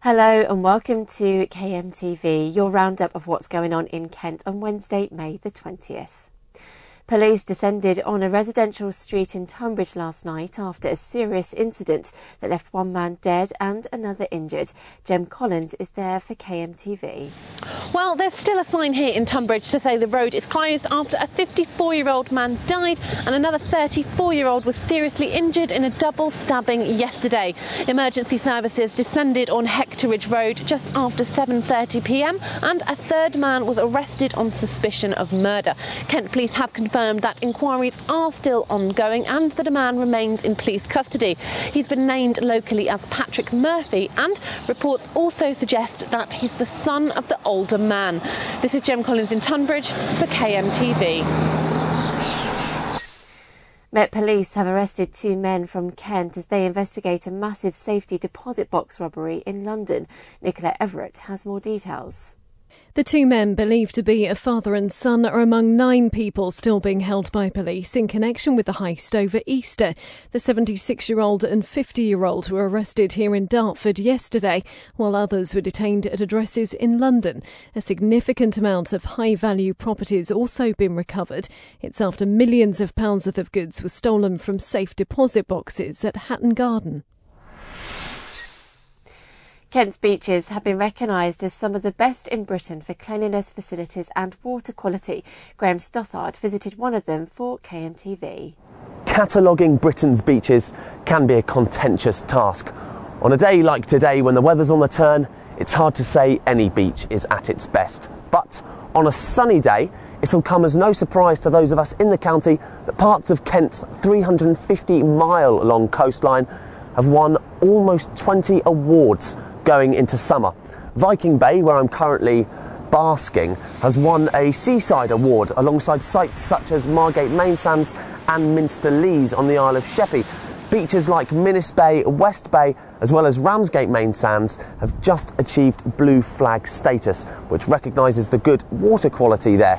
Hello and welcome to KMTV, your roundup of what's going on in Kent on Wednesday, May the 20th. Police descended on a residential street in Tonbridge last night after a serious incident that left one man dead and another injured. Jem Collins is there for KMTV. Well, there's still a sign here in Tonbridge to say the road is closed after a 54-year-old man died and another 34-year-old was seriously injured in a double stabbing yesterday. Emergency services descended on Hectoridge Road just after 7:30 p.m. and a third man was arrested on suspicion of murder. Kent police have confirmed that inquiries are still ongoing and that a man remains in police custody. He's been named locally as Patrick Murphy, and reports also suggest that he's the son of the older man. This is Jem Collins in Tonbridge for KMTV. Met Police have arrested two men from Kent as they investigate a massive safety deposit box robbery in London. Nicola Everett has more details. The two men, believed to be a father and son, are among 9 people still being held by police in connection with the heist over Easter. The 76-year-old and 50-year-old were arrested here in Dartford yesterday, while others were detained at addresses in London. A significant amount of high-value property has also been recovered. It's after millions of pounds worth of goods were stolen from safe deposit boxes at Hatton Garden. Kent's beaches have been recognised as some of the best in Britain for cleanliness, facilities and water quality. Graham Stothard visited one of them for KMTV. Cataloguing Britain's beaches can be a contentious task. On a day like today, when the weather's on the turn, it's hard to say any beach is at its best. But on a sunny day, it'll come as no surprise to those of us in the county that parts of Kent's 350-mile-long coastline have won almost 20 awards going into summer. Viking Bay, where I'm currently basking, has won a Seaside Award alongside sites such as Margate Main Sands and Minster Leas on the Isle of Sheppey. Beaches like Minnis Bay, West Bay, as well as Ramsgate Main Sands have just achieved blue flag status, which recognises the good water quality there.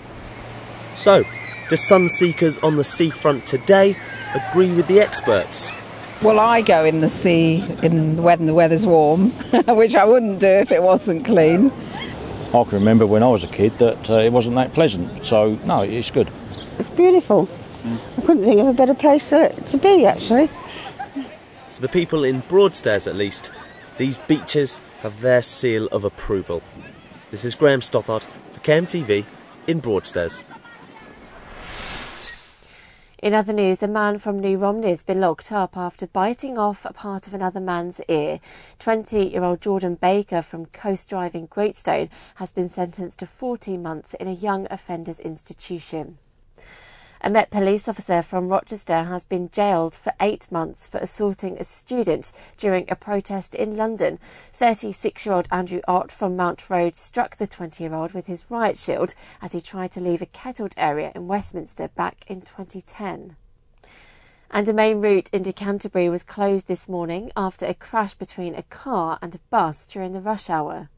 So, do sun seekers on the seafront today agree with the experts? Well, I go in the sea when the weather's warm, which I wouldn't do if it wasn't clean. I can remember when I was a kid that it wasn't that pleasant, so no, it's good. It's beautiful. I couldn't think of a better place to be, actually. For the people in Broadstairs, at least, these beaches have their seal of approval. This is Graham Stothard for KMTV in Broadstairs. In other news, a man from New Romney has been locked up after biting off a part of another man's ear. 20-year-old Jordan Baker from Coast Drive in Greatstone has been sentenced to 14 months in a young offenders institution. A Met police officer from Rochester has been jailed for 8 months for assaulting a student during a protest in London. 36-year-old Andrew Ott from Mount Road struck the 20-year-old with his riot shield as he tried to leave a kettled area in Westminster back in 2010. And a main route into Canterbury was closed this morning after a crash between a car and a bus during the rush hour.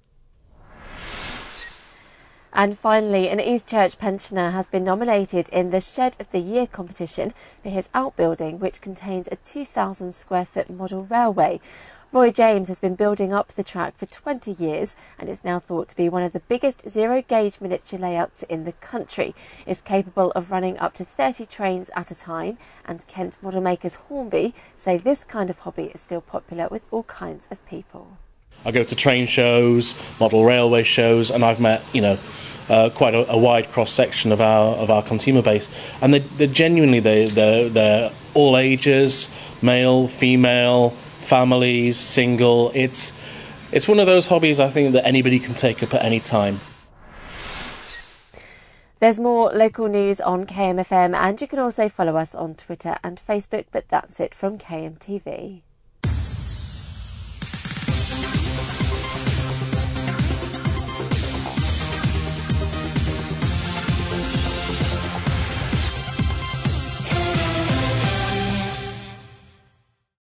And finally, an East Church pensioner has been nominated in the Shed of the Year competition for his outbuilding, which contains a 2,000 square foot model railway. Roy James has been building up the track for 20 years and is now thought to be one of the biggest zero-gauge miniature layouts in the country. It's capable of running up to 30 trains at a time, and Kent model makers Hornby say this kind of hobby is still popular with all kinds of people. I go to train shows, model railway shows, and I've met, quite a wide cross section of our consumer base, and they're genuinely they're all ages, male, female, families, single. It's one of those hobbies I think that anybody can take up at any time. There's more local news on KMFM, and you can also follow us on Twitter and Facebook. But that's it from KMTV.